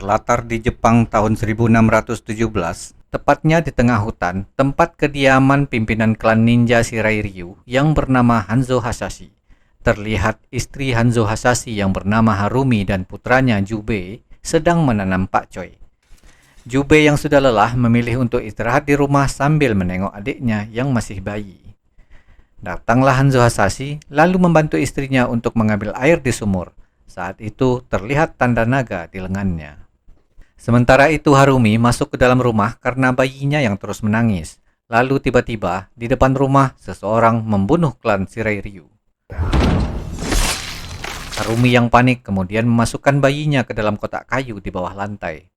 Berlatar di Jepang tahun 1617, tepatnya di tengah hutan, tempat kediaman pimpinan klan ninja Shirai Ryu yang bernama Hanzo Hasashi. Terlihat istri Hanzo Hasashi yang bernama Harumi dan putranya Jubei sedang menanam pakcoy. Jubei yang sudah lelah memilih untuk istirahat di rumah sambil menengok adiknya yang masih bayi. Datanglah Hanzo Hasashi lalu membantu istrinya untuk mengambil air di sumur. Saat itu terlihat tanda naga di lengannya. Sementara itu Harumi masuk ke dalam rumah karena bayinya yang terus menangis. Lalu tiba-tiba di depan rumah seseorang membunuh klan Shirai Ryu. Harumi yang panik kemudian memasukkan bayinya ke dalam kotak kayu di bawah lantai.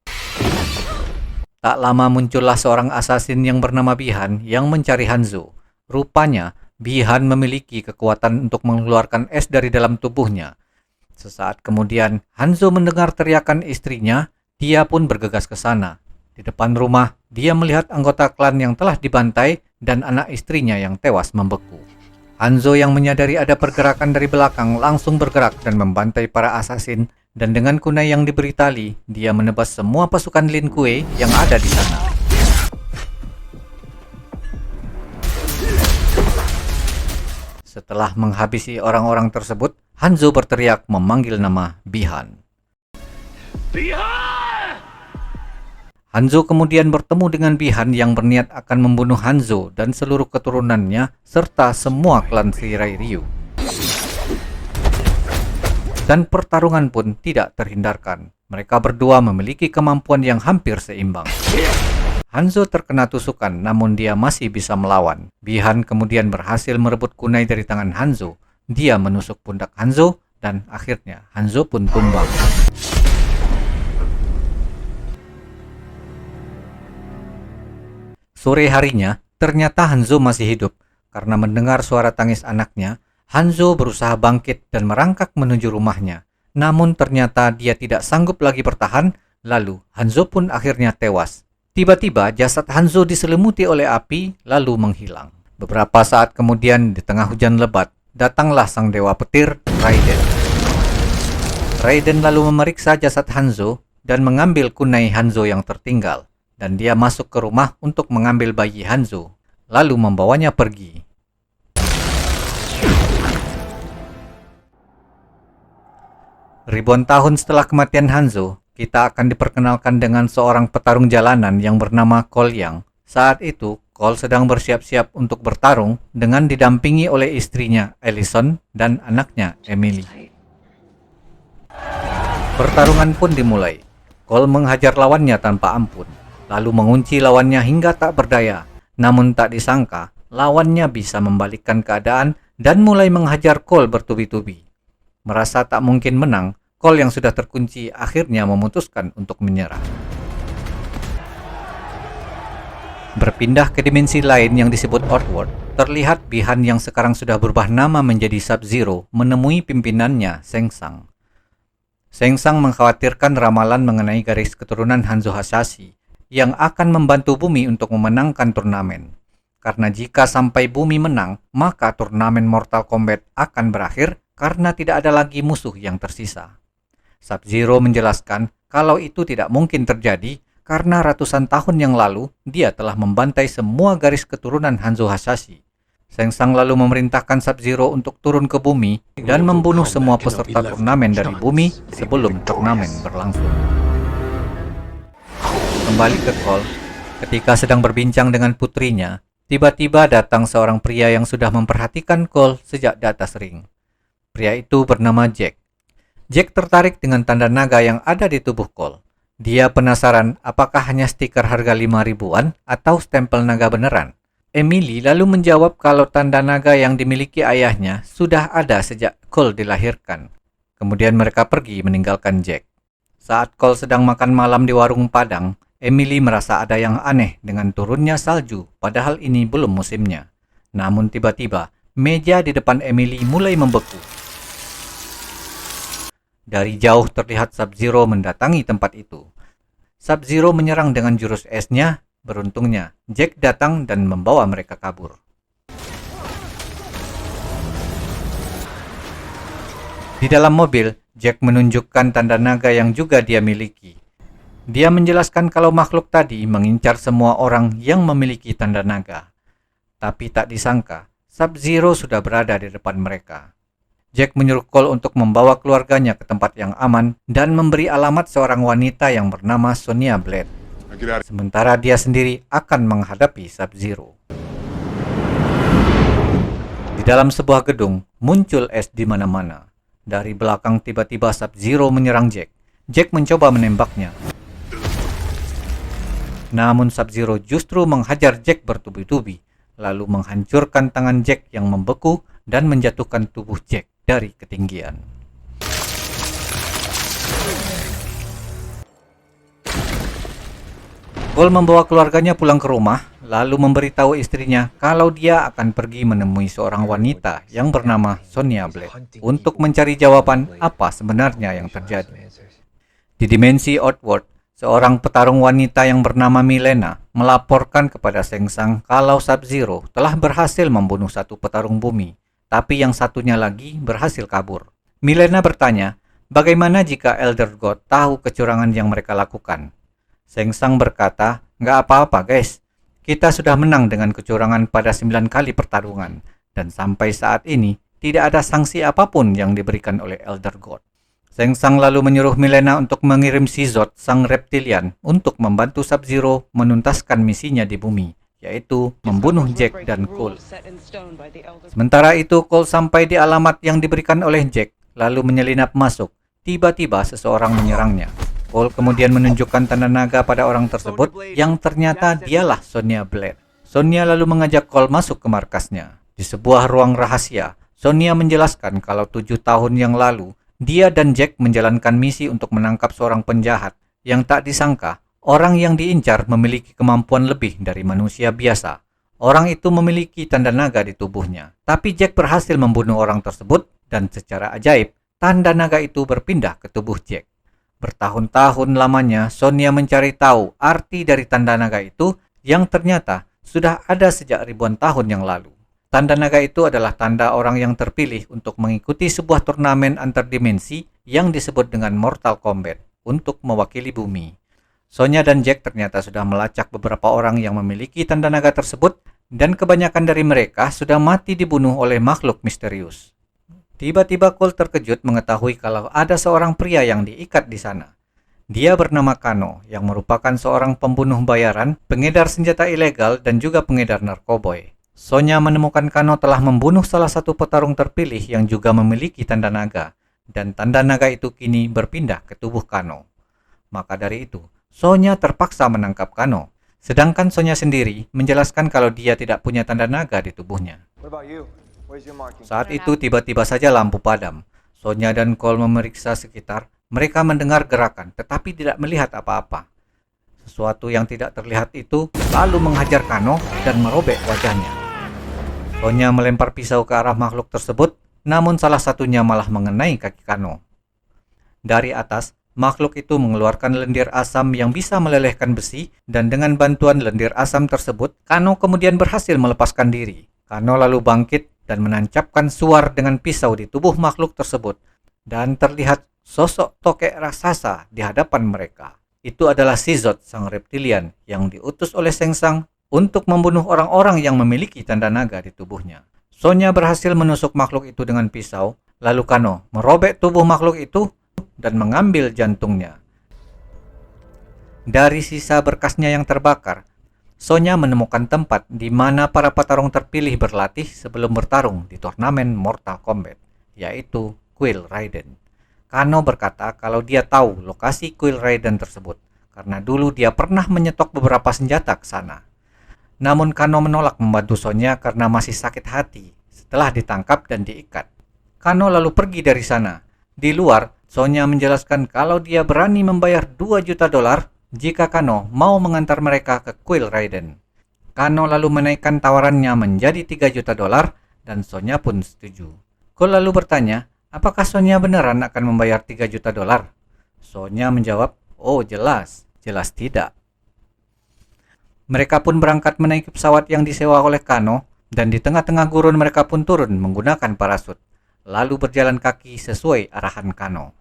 Tak lama muncullah seorang asasin yang bernama Bihan yang mencari Hanzo. Rupanya Bihan memiliki kekuatan untuk mengeluarkan es dari dalam tubuhnya. Sesaat kemudian Hanzo mendengar teriakan istrinya. Dia pun bergegas ke sana. Di depan rumah, dia melihat anggota klan yang telah dibantai dan anak istrinya yang tewas membeku. Hanzo yang menyadari ada pergerakan dari belakang langsung bergerak dan membantai para asasin, dan dengan kunai yang diberi tali, dia menebas semua pasukan Lin Kuei yang ada di sana. Setelah menghabisi orang-orang tersebut, Hanzo berteriak memanggil nama Bihan. Hanzo kemudian bertemu dengan Bihan yang berniat akan membunuh Hanzo dan seluruh keturunannya serta semua klan Shirai Ryu. Dan pertarungan pun tidak terhindarkan. Mereka berdua memiliki kemampuan yang hampir seimbang. Hanzo terkena tusukan namun dia masih bisa melawan. Bihan kemudian berhasil merebut kunai dari tangan Hanzo. Dia menusuk pundak Hanzo dan akhirnya Hanzo pun tumbang. Sore harinya, ternyata Hanzo masih hidup. Karena mendengar suara tangis anaknya, Hanzo berusaha bangkit dan merangkak menuju rumahnya. Namun ternyata dia tidak sanggup lagi bertahan, lalu Hanzo pun akhirnya tewas. Tiba-tiba jasad Hanzo diselimuti oleh api, lalu menghilang. Beberapa saat kemudian di tengah hujan lebat, datanglah sang dewa petir, Raiden. Raiden lalu memeriksa jasad Hanzo dan mengambil kunai Hanzo yang tertinggal. Dan dia masuk ke rumah untuk mengambil bayi Hanzo, lalu membawanya pergi. Ribuan tahun setelah kematian Hanzo, kita akan diperkenalkan dengan seorang petarung jalanan yang bernama Cole Yang. Saat itu, Cole sedang bersiap-siap untuk bertarung dengan didampingi oleh istrinya, Allison, dan anaknya, Emily. Pertarungan pun dimulai. Cole menghajar lawannya tanpa ampun. Lalu mengunci lawannya hingga tak berdaya. Namun tak disangka, lawannya bisa membalikkan keadaan dan mulai menghajar Cole bertubi-tubi. Merasa tak mungkin menang, Cole yang sudah terkunci akhirnya memutuskan untuk menyerah. Berpindah ke dimensi lain yang disebut Outworld, terlihat Bihan yang sekarang sudah berubah nama menjadi Sub-Zero menemui pimpinannya, Shang Tsung. Shang Tsung mengkhawatirkan ramalan mengenai garis keturunan Hanzo Hasashi yang akan membantu bumi untuk memenangkan turnamen. Karena jika sampai bumi menang, maka turnamen Mortal Kombat akan berakhir karena tidak ada lagi musuh yang tersisa. Sub-Zero menjelaskan kalau itu tidak mungkin terjadi karena ratusan tahun yang lalu dia telah membantai semua garis keturunan Hanzo Hasashi. Shang Tsung lalu memerintahkan Sub-Zero untuk turun ke bumi dan membunuh semua peserta turnamen dari bumi sebelum turnamen berlangsung. Kembali ke Cole, ketika sedang berbincang dengan putrinya, tiba-tiba datang seorang pria yang sudah memperhatikan Cole sejak di atas ring. Pria itu bernama Jack. Jack tertarik dengan tanda naga yang ada di tubuh Cole. Dia penasaran apakah hanya stiker harga 5 ribuan atau stempel naga beneran. Emily lalu menjawab kalau tanda naga yang dimiliki ayahnya sudah ada sejak Cole dilahirkan. Kemudian mereka pergi meninggalkan Jack. Saat Cole sedang makan malam di warung Padang, Emily merasa ada yang aneh dengan turunnya salju, padahal ini belum musimnya. Namun tiba-tiba, meja di depan Emily mulai membeku. Dari jauh terlihat Sub-Zero mendatangi tempat itu. Sub-Zero menyerang dengan jurus esnya. Beruntungnya, Jack datang dan membawa mereka kabur. Di dalam mobil, Jack menunjukkan tanda naga yang juga dia miliki. Dia menjelaskan kalau makhluk tadi mengincar semua orang yang memiliki tanda naga. Tapi tak disangka, Sub-Zero sudah berada di depan mereka. Jack menyuruh Cole untuk membawa keluarganya ke tempat yang aman dan memberi alamat seorang wanita yang bernama Sonya Blade. Sementara dia sendiri akan menghadapi Sub-Zero. Di dalam sebuah gedung, muncul es di mana-mana. Dari belakang tiba-tiba Sub-Zero menyerang Jack. Jack mencoba menembaknya. Namun Sub-Zero justru menghajar Jack bertubi-tubi, lalu menghancurkan tangan Jack yang membeku dan menjatuhkan tubuh Jack dari ketinggian. Cole membawa keluarganya pulang ke rumah, lalu memberitahu istrinya kalau dia akan pergi menemui seorang wanita yang bernama Sonya Blade untuk mencari jawaban apa sebenarnya yang terjadi. Di dimensi Outworld, seorang petarung wanita yang bernama Milena melaporkan kepada Sengsang kalau Sub-Zero telah berhasil membunuh satu petarung bumi, tapi yang satunya lagi berhasil kabur. Milena bertanya, bagaimana jika Elder God tahu kecurangan yang mereka lakukan? Sengsang berkata, nggak apa-apa guys, kita sudah menang dengan kecurangan pada 9 kali pertarungan, dan sampai saat ini tidak ada sanksi apapun yang diberikan oleh Elder God. Sengsang lalu menyuruh Milena untuk mengirim Sizot, sang reptilian, untuk membantu Sub-Zero menuntaskan misinya di bumi, yaitu membunuh Jack dan Cole. Sementara itu, Cole sampai di alamat yang diberikan oleh Jack, lalu menyelinap masuk. Tiba-tiba seseorang menyerangnya. Cole kemudian menunjukkan tanda naga pada orang tersebut yang ternyata dialah Sonya Blade. Sonya lalu mengajak Cole masuk ke markasnya. Di sebuah ruang rahasia, Sonya menjelaskan kalau 7 tahun yang lalu, dia dan Jack menjalankan misi untuk menangkap seorang penjahat yang tak disangka orang yang diincar memiliki kemampuan lebih dari manusia biasa. Orang itu memiliki tanda naga di tubuhnya, tapi Jack berhasil membunuh orang tersebut dan secara ajaib, tanda naga itu berpindah ke tubuh Jack. Bertahun-tahun lamanya, Sonya mencari tahu arti dari tanda naga itu yang ternyata sudah ada sejak ribuan tahun yang lalu. Tanda naga itu adalah tanda orang yang terpilih untuk mengikuti sebuah turnamen antar dimensi yang disebut dengan Mortal Kombat untuk mewakili bumi. Sonya dan Jack ternyata sudah melacak beberapa orang yang memiliki tanda naga tersebut dan kebanyakan dari mereka sudah mati dibunuh oleh makhluk misterius. Tiba-tiba Cole terkejut mengetahui kalau ada seorang pria yang diikat di sana. Dia bernama Kano, yang merupakan seorang pembunuh bayaran, pengedar senjata ilegal, dan juga pengedar narkoboy. Sonya menemukan Kano telah membunuh salah satu petarung terpilih yang juga memiliki tanda naga, dan tanda naga itu kini berpindah ke tubuh Kano. Maka dari itu, Sonya terpaksa menangkap Kano, sedangkan Sonya sendiri menjelaskan kalau dia tidak punya tanda naga di tubuhnya. Saat itu tiba-tiba saja lampu padam. Sonya dan Cole memeriksa sekitar. Mereka mendengar gerakan tetapi tidak melihat apa-apa. Sesuatu yang tidak terlihat itu lalu menghajar Kano dan merobek wajahnya. Sonya melempar pisau ke arah makhluk tersebut, namun salah satunya malah mengenai kaki Kano. Dari atas, makhluk itu mengeluarkan lendir asam yang bisa melelehkan besi, dan dengan bantuan lendir asam tersebut, Kano kemudian berhasil melepaskan diri. Kano lalu bangkit dan menancapkan suar dengan pisau di tubuh makhluk tersebut, dan terlihat sosok tokek raksasa di hadapan mereka. Itu adalah Sizot, sang reptilian yang diutus oleh Sengsang untuk membunuh orang-orang yang memiliki tanda naga di tubuhnya. Sonya berhasil menusuk makhluk itu dengan pisau, lalu Kano merobek tubuh makhluk itu dan mengambil jantungnya. Dari sisa berkasnya yang terbakar, Sonya menemukan tempat di mana para petarung terpilih berlatih sebelum bertarung di turnamen Mortal Kombat, yaitu Quill Raiden. Kano berkata kalau dia tahu lokasi Quill Raiden tersebut, karena dulu dia pernah menyetok beberapa senjata ke sana. Namun Kano menolak membantu Sonya karena masih sakit hati setelah ditangkap dan diikat. Kano lalu pergi dari sana. Di luar, Sonya menjelaskan kalau dia berani membayar $2 juta jika Kano mau mengantar mereka ke Quill Raiden. Kano lalu menaikkan tawarannya menjadi $3 juta dan Sonya pun setuju. Cole lalu bertanya, apakah Sonya beneran akan membayar $3 juta? Sonya menjawab, oh jelas tidak. Mereka pun berangkat menaiki pesawat yang disewa oleh Kano, dan di tengah-tengah gurun mereka pun turun menggunakan parasut, lalu berjalan kaki sesuai arahan Kano.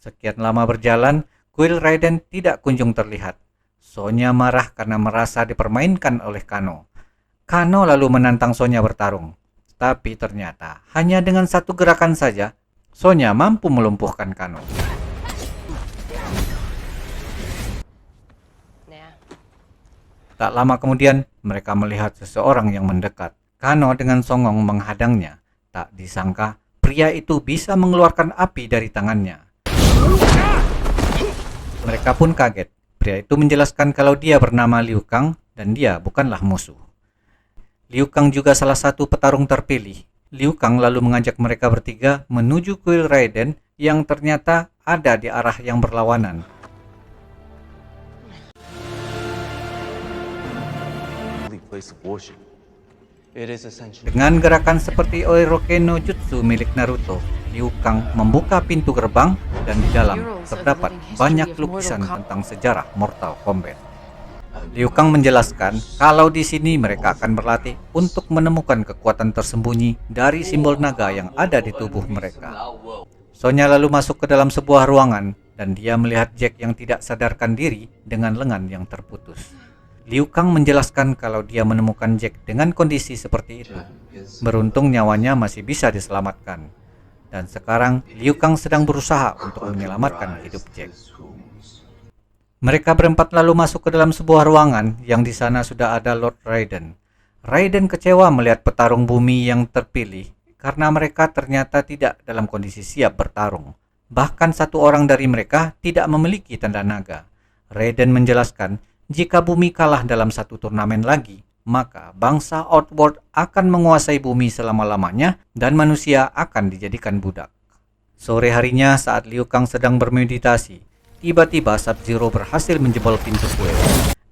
Sekian lama berjalan, kuil Raiden tidak kunjung terlihat. Sonya marah karena merasa dipermainkan oleh Kano. Kano lalu menantang Sonya bertarung. Tapi ternyata hanya dengan satu gerakan saja, Sonya mampu melumpuhkan Kano. Tak lama kemudian, mereka melihat seseorang yang mendekat. Kano dengan songong menghadangnya. Tak disangka, pria itu bisa mengeluarkan api dari tangannya. Mereka pun kaget. Pria itu menjelaskan kalau dia bernama Liu Kang dan dia bukanlah musuh. Liu Kang juga salah satu petarung terpilih. Liu Kang lalu mengajak mereka bertiga menuju kuil Raiden yang ternyata ada di arah yang berlawanan. Dengan gerakan seperti Oiroke no Jutsu milik Naruto, Liu Kang membuka pintu gerbang dan di dalam terdapat banyak lukisan tentang sejarah Mortal Kombat. Liu Kang menjelaskan kalau di sini mereka akan berlatih untuk menemukan kekuatan tersembunyi dari simbol naga yang ada di tubuh mereka. Sonya lalu masuk ke dalam sebuah ruangan dan dia melihat Jack yang tidak sadarkan diri dengan lengan yang terputus. Liu Kang menjelaskan kalau dia menemukan Jack dengan kondisi seperti itu. Beruntung nyawanya masih bisa diselamatkan. Dan sekarang Liu Kang sedang berusaha untuk menyelamatkan hidup Jack. Mereka berempat lalu masuk ke dalam sebuah ruangan yang di sana sudah ada Lord Raiden. Raiden kecewa melihat petarung bumi yang terpilih karena mereka ternyata tidak dalam kondisi siap bertarung. Bahkan satu orang dari mereka tidak memiliki tanda naga. Raiden menjelaskan jika bumi kalah dalam satu turnamen lagi, maka bangsa Outworld akan menguasai bumi selama-lamanya dan manusia akan dijadikan budak. Sore harinya saat Liu Kang sedang bermeditasi, tiba-tiba Sub-Zero berhasil menjebol pintu kuil.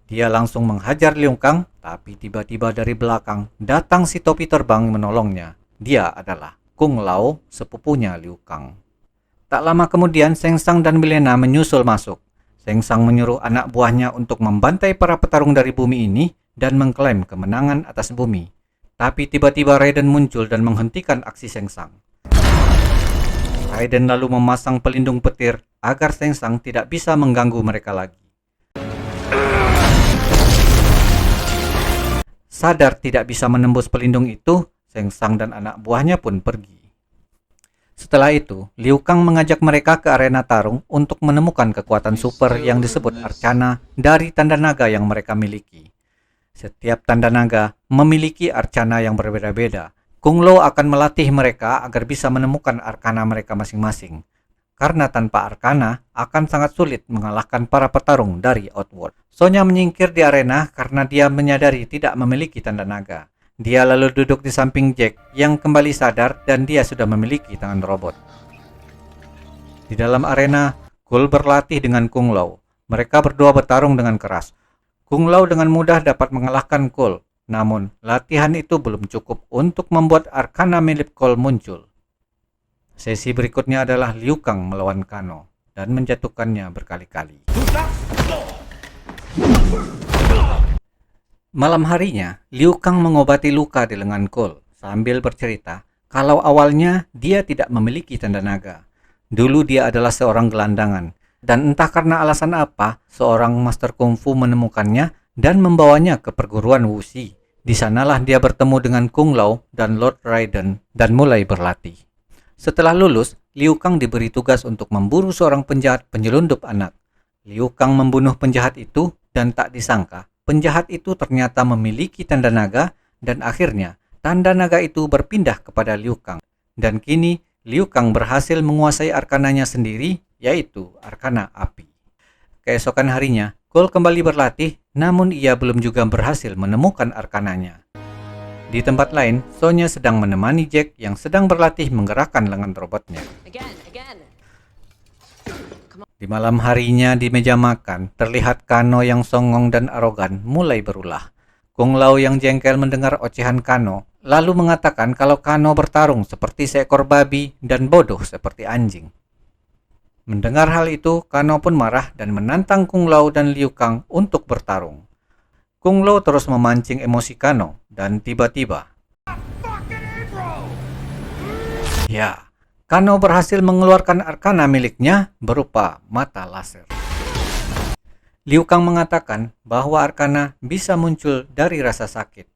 Dia langsung menghajar Liu Kang, tapi tiba-tiba dari belakang datang si topi terbang menolongnya. Dia adalah Kung Lao, sepupunya Liu Kang. Tak lama kemudian Shang Tsung dan Mileena menyusul masuk. Shang Tsung menyuruh anak buahnya untuk membantai para petarung dari bumi ini dan mengklaim kemenangan atas bumi. Tapi tiba-tiba Raiden muncul dan menghentikan aksi Shang Tsung. Raiden lalu memasang pelindung petir agar Shang Tsung tidak bisa mengganggu mereka lagi. Sadar tidak bisa menembus pelindung itu, Shang Tsung dan anak buahnya pun pergi. Setelah itu, Liu Kang mengajak mereka ke arena tarung untuk menemukan kekuatan super yang disebut Arcana dari tanda naga yang mereka miliki. Setiap tanda naga memiliki Arcana yang berbeda-beda. Kung Lao akan melatih mereka agar bisa menemukan Arcana mereka masing-masing. Karena tanpa Arcana akan sangat sulit mengalahkan para petarung dari Outworld. Sonya menyingkir di arena karena dia menyadari tidak memiliki tanda naga. Dia lalu duduk di samping Jack yang kembali sadar dan dia sudah memiliki tangan robot. Di dalam arena, Cole berlatih dengan Kung Lao. Mereka berdua bertarung dengan keras. Kung Lao dengan mudah dapat mengalahkan Cole. Namun, latihan itu belum cukup untuk membuat Arcana milik Cole muncul. Sesi berikutnya adalah Liu Kang melawan Kano dan menjatuhkannya berkali-kali. Malam harinya, Liu Kang mengobati luka di lengan Cole sambil bercerita kalau awalnya dia tidak memiliki tanda naga. Dulu dia adalah seorang gelandangan dan entah karena alasan apa, seorang master kungfu menemukannya dan membawanya ke perguruan Wuxi. Di sanalah dia bertemu dengan Kung Lao dan Lord Raiden dan mulai berlatih. Setelah lulus, Liu Kang diberi tugas untuk memburu seorang penjahat penyelundup anak. Liu Kang membunuh penjahat itu dan tak disangka penjahat itu ternyata memiliki tanda naga dan akhirnya tanda naga itu berpindah kepada Liu Kang. Dan kini Liu Kang berhasil menguasai arkananya sendiri, yaitu arkana api. Keesokan harinya, Cole kembali berlatih, namun ia belum juga berhasil menemukan arkananya. Di tempat lain, Sonya sedang menemani Jack yang sedang berlatih menggerakkan lengan robotnya. Di malam harinya di meja makan, terlihat Kano yang songong dan arogan mulai berulah. Kung Lao yang jengkel mendengar ocehan Kano, lalu mengatakan kalau Kano bertarung seperti seekor babi dan bodoh seperti anjing. Mendengar hal itu, Kano pun marah dan menantang Kung Lao dan Liu Kang untuk bertarung. Kung Lao terus memancing emosi Kano dan tiba-tiba, Kano berhasil mengeluarkan arkana miliknya berupa mata laser. Liu Kang mengatakan bahwa Arcana bisa muncul dari rasa sakit.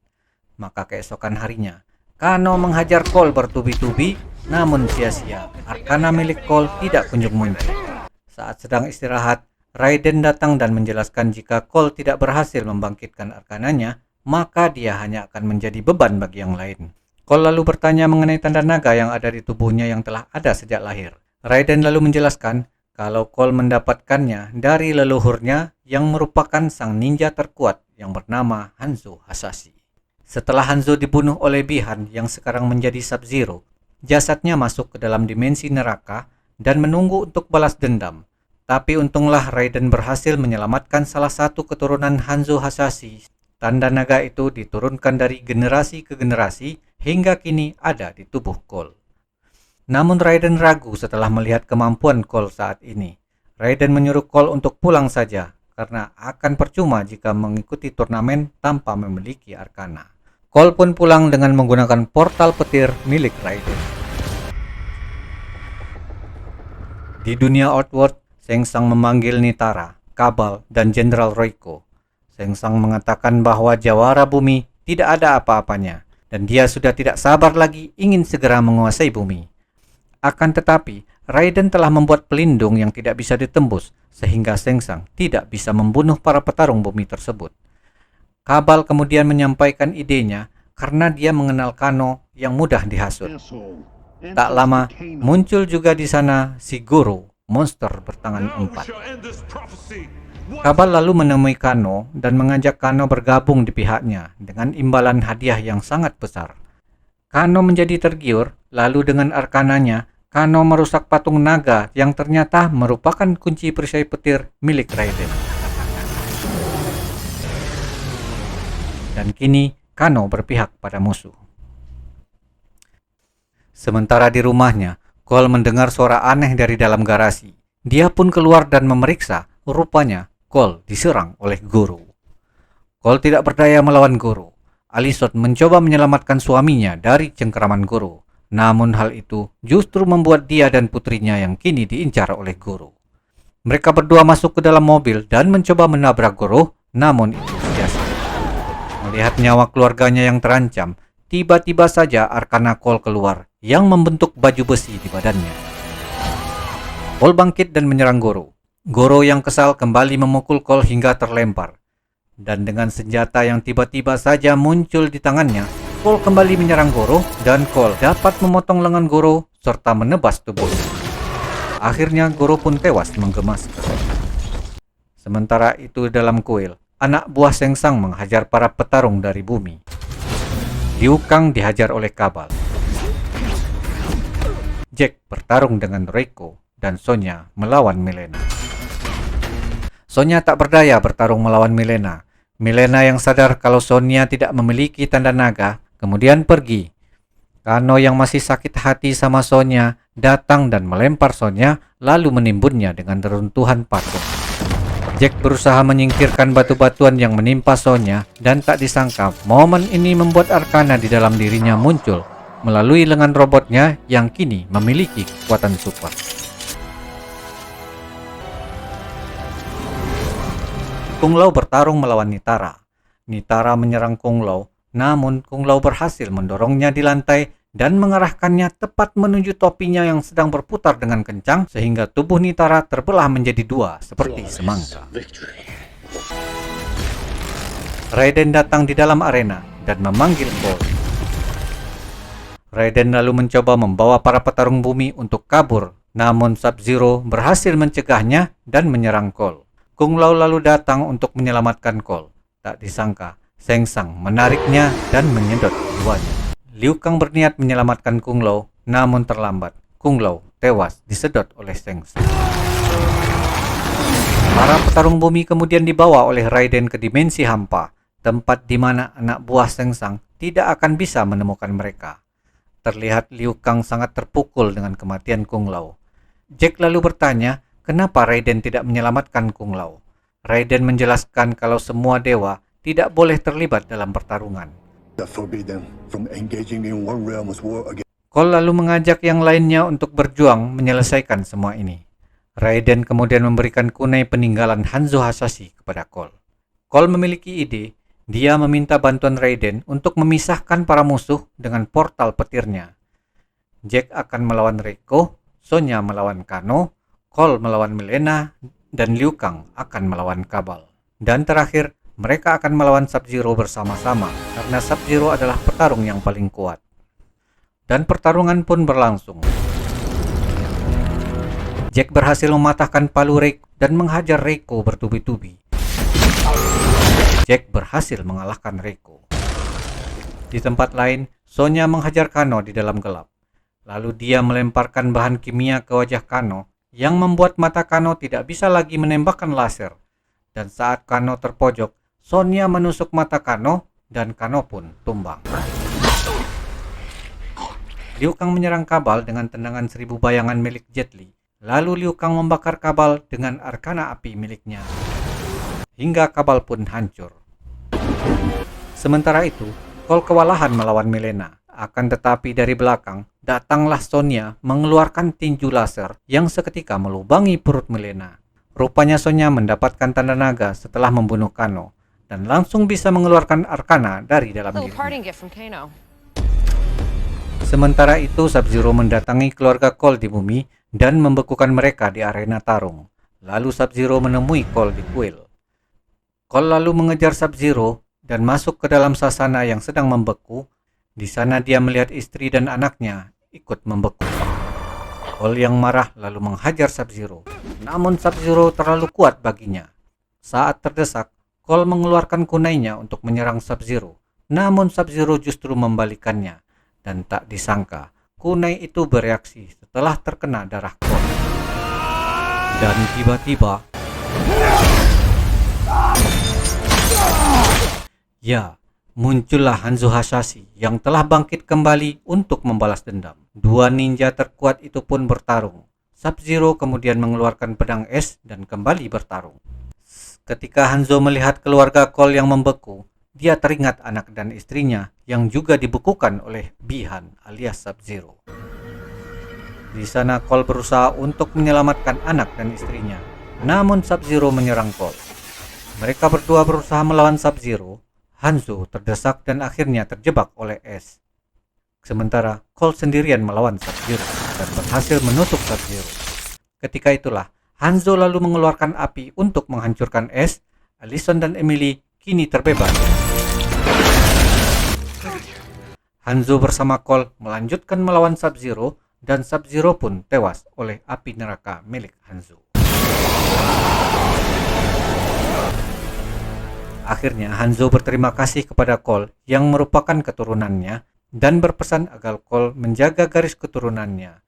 Maka keesokan harinya, Kano menghajar Cole bertubi-tubi, namun sia-sia. Arcana milik Cole tidak kunjung muncul. Saat sedang istirahat, Raiden datang dan menjelaskan jika Cole tidak berhasil membangkitkan Arcananya, maka dia hanya akan menjadi beban bagi yang lain. Cole lalu bertanya mengenai tanda naga yang ada di tubuhnya yang telah ada sejak lahir. Raiden lalu menjelaskan kalau Cole mendapatkannya dari leluhurnya yang merupakan sang ninja terkuat yang bernama Hanzo Hasashi. Setelah Hanzo dibunuh oleh Bi-Han yang sekarang menjadi Sub-Zero, jasadnya masuk ke dalam dimensi neraka dan menunggu untuk balas dendam. Tapi untunglah Raiden berhasil menyelamatkan salah satu keturunan Hanzo Hasashi. Tanda naga itu diturunkan dari generasi ke generasi hingga kini ada di tubuh Cole. Namun Raiden ragu setelah melihat kemampuan Cole saat ini. Raiden menyuruh Cole untuk pulang saja karena akan percuma jika mengikuti turnamen tanpa memiliki Arcana. Cole pun pulang dengan menggunakan portal petir milik Raiden. Di dunia Outworld, Sengsang memanggil Nitara, Kabal, dan Jenderal Roiko. Sengsang mengatakan bahwa Jawara Bumi tidak ada apa-apanya dan dia sudah tidak sabar lagi ingin segera menguasai bumi. Akan tetapi, Raiden telah membuat pelindung yang tidak bisa ditembus sehingga Sengsang tidak bisa membunuh para petarung bumi tersebut. Kabal kemudian menyampaikan idenya karena dia mengenal Kano yang mudah dihasut. Tak lama, muncul juga di sana si Goro, monster bertangan 4. Kabal lalu menemui Kano dan mengajak Kano bergabung di pihaknya dengan imbalan hadiah yang sangat besar. Kano menjadi tergiur, lalu dengan Arcananya, Kano merusak patung naga yang ternyata merupakan kunci perisai petir milik Raiden. Dan kini Kano berpihak pada musuh. Sementara di rumahnya, Cole mendengar suara aneh dari dalam garasi. Dia pun keluar dan memeriksa. Rupanya Cole diserang oleh Goro. Cole tidak berdaya melawan Goro. Alyson mencoba menyelamatkan suaminya dari cengkeraman Goro. Namun hal itu justru membuat dia dan putrinya yang kini diincar oleh Goro. Mereka berdua masuk ke dalam mobil dan mencoba menabrak Goro, namun itu sia-sia. Melihat nyawa keluarganya yang terancam, tiba-tiba saja Arcana Cole keluar yang membentuk baju besi di badannya. Cole bangkit dan menyerang Goro. Goro yang kesal kembali memukul Cole hingga terlempar. Dan dengan senjata yang tiba-tiba saja muncul di tangannya, Cole kembali menyerang Goro dan Cole dapat memotong lengan Goro serta menebas tubuhnya. Akhirnya Goro pun tewas menggemaskan. Sementara itu dalam kuil, anak buah Sengsang menghajar para petarung dari bumi. Liu Kang dihajar oleh Kabal. Jack bertarung dengan Reiko dan Sonya melawan Milena. Sonya tak berdaya bertarung melawan Milena. Milena yang sadar kalau Sonya tidak memiliki tanda naga, kemudian pergi. Kano yang masih sakit hati sama Sonya datang dan melempar Sonya lalu menimbunnya dengan reruntuhan patung. Jack berusaha menyingkirkan batu-batuan yang menimpa Sonya dan tak disangka momen ini membuat Arcana di dalam dirinya muncul melalui lengan robotnya yang kini memiliki kekuatan super. Kung Lao bertarung melawan Nitara. Nitara menyerang Kung Lao, namun Kung Lao berhasil mendorongnya di lantai dan mengarahkannya tepat menuju topinya yang sedang berputar dengan kencang sehingga tubuh Nitara terbelah menjadi dua seperti semangka. Raiden datang di dalam arena dan memanggil Cole. Raiden lalu mencoba membawa para petarung bumi untuk kabur, namun Sub-Zero berhasil mencegahnya dan menyerang Cole. Kung Lao lalu datang untuk menyelamatkan Cole. Tak disangka, Sengsang menariknya dan menyedot keduanya. Liu Kang berniat menyelamatkan Kung Lao, namun terlambat. Kung Lao tewas disedot oleh Sengsang. Para petarung bumi kemudian dibawa oleh Raiden ke dimensi hampa, tempat di mana anak buah Sengsang tidak akan bisa menemukan mereka. Terlihat Liu Kang sangat terpukul dengan kematian Kung Lao. Jack lalu bertanya, kenapa Raiden tidak menyelamatkan Kung Lao? Raiden menjelaskan kalau semua dewa tidak boleh terlibat dalam pertarungan. Cole lalu mengajak yang lainnya untuk berjuang menyelesaikan semua ini. Raiden kemudian memberikan kunai peninggalan Hanzo Hasashi kepada Cole. Cole memiliki ide, dia meminta bantuan Raiden untuk memisahkan para musuh dengan portal petirnya. Jack akan melawan Reiko, Sonya melawan Kano, Cole melawan Milena, dan Liu Kang akan melawan Kabal. Dan terakhir, mereka akan melawan Sub-Zero bersama-sama karena Sub-Zero adalah petarung yang paling kuat. Dan pertarungan pun berlangsung. Jack berhasil mematahkan palu Reiko dan menghajar Reiko bertubi-tubi. Jack berhasil mengalahkan Reiko. Di tempat lain, Sonya menghajar Kano di dalam gelap. Lalu dia melemparkan bahan kimia ke wajah Kano yang membuat mata Kano tidak bisa lagi menembakkan laser. Dan saat Kano terpojok, Sonya menusuk mata Kano dan Kano pun tumbang. Liu Kang menyerang Kabal dengan tendangan 1000 bayangan milik Jet Li. Lalu Liu Kang membakar Kabal dengan arkana api miliknya. Hingga Kabal pun hancur. Sementara itu, Cole kewalahan melawan Milena. Akan tetapi dari belakang, datanglah Sonya mengeluarkan tinju laser yang seketika melubangi perut Milena. Rupanya Sonya mendapatkan tanda naga setelah membunuh Kano dan langsung bisa mengeluarkan arkana dari dalam dirinya. Sementara itu, Sub-Zero mendatangi keluarga Cole di bumi dan membekukan mereka di arena tarung. Lalu Sub-Zero menemui Cole di kuil. Cole lalu mengejar Sub-Zero dan masuk ke dalam sasana yang sedang membeku. Di sana dia melihat istri dan anaknya ikut membeku. Cole yang marah lalu menghajar Sub-Zero. Namun Sub-Zero terlalu kuat baginya. Saat terdesak, Cole mengeluarkan kunainya untuk menyerang Sub-Zero. Namun Sub-Zero justru membalikannya. Dan tak disangka, kunai itu bereaksi setelah terkena darah Cole. Dan tiba-tiba, ya, muncullah Hanzo Hasashi yang telah bangkit kembali untuk membalas dendam. Dua ninja terkuat itu pun bertarung. Sub-Zero kemudian mengeluarkan pedang es dan kembali bertarung. Ketika Hanzo melihat keluarga Cole yang membeku, dia teringat anak dan istrinya yang juga dibekukan oleh Bi-Han alias Sub-Zero. Di sana Cole berusaha untuk menyelamatkan anak dan istrinya, namun Sub-Zero menyerang Cole. Mereka berdua berusaha melawan Sub-Zero. Hanzo terdesak dan akhirnya terjebak oleh es. Sementara Cole sendirian melawan Sub-Zero dan berhasil menutup Sub-Zero. Ketika itulah Hanzo lalu mengeluarkan api untuk menghancurkan es. Allison dan Emily kini terbebas. Hanzo bersama Cole melanjutkan melawan Sub-Zero dan Sub-Zero pun tewas oleh api neraka milik Hanzo. Akhirnya Hanzo berterima kasih kepada Cole yang merupakan keturunannya dan berpesan agar Cole menjaga garis keturunannya.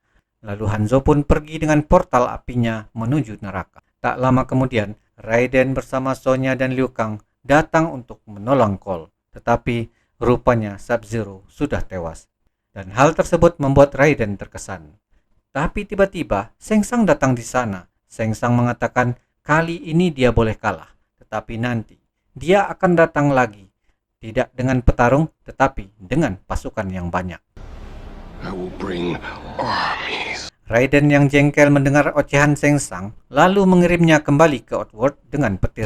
Lalu Hanzo pun pergi dengan portal apinya menuju neraka. Tak lama kemudian, Raiden bersama Sonya dan Liu Kang datang untuk menolong Cole. Tetapi rupanya Sub-Zero sudah tewas. Dan hal tersebut membuat Raiden terkesan. Tapi tiba-tiba Shang Tsung datang di sana. Shang Tsung mengatakan kali ini dia boleh kalah. Tetapi nanti dia akan datang lagi. Tidak dengan petarung, tetapi dengan pasukan yang banyak. I will bring armies. Raiden yang jengkel mendengar ocehan Shang Tsung lalu mengirimnya kembali ke Outworld dengan petir.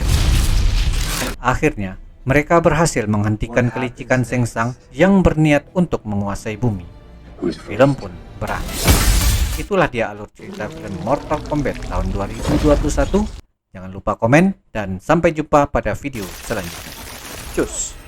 Akhirnya, mereka berhasil menghentikan kelicikan Shang Tsung yang berniat untuk menguasai bumi. Film pun berakhir. Itulah dia alur cerita film Mortal Kombat tahun 2021. Jangan lupa komen dan sampai jumpa pada video selanjutnya. Cus!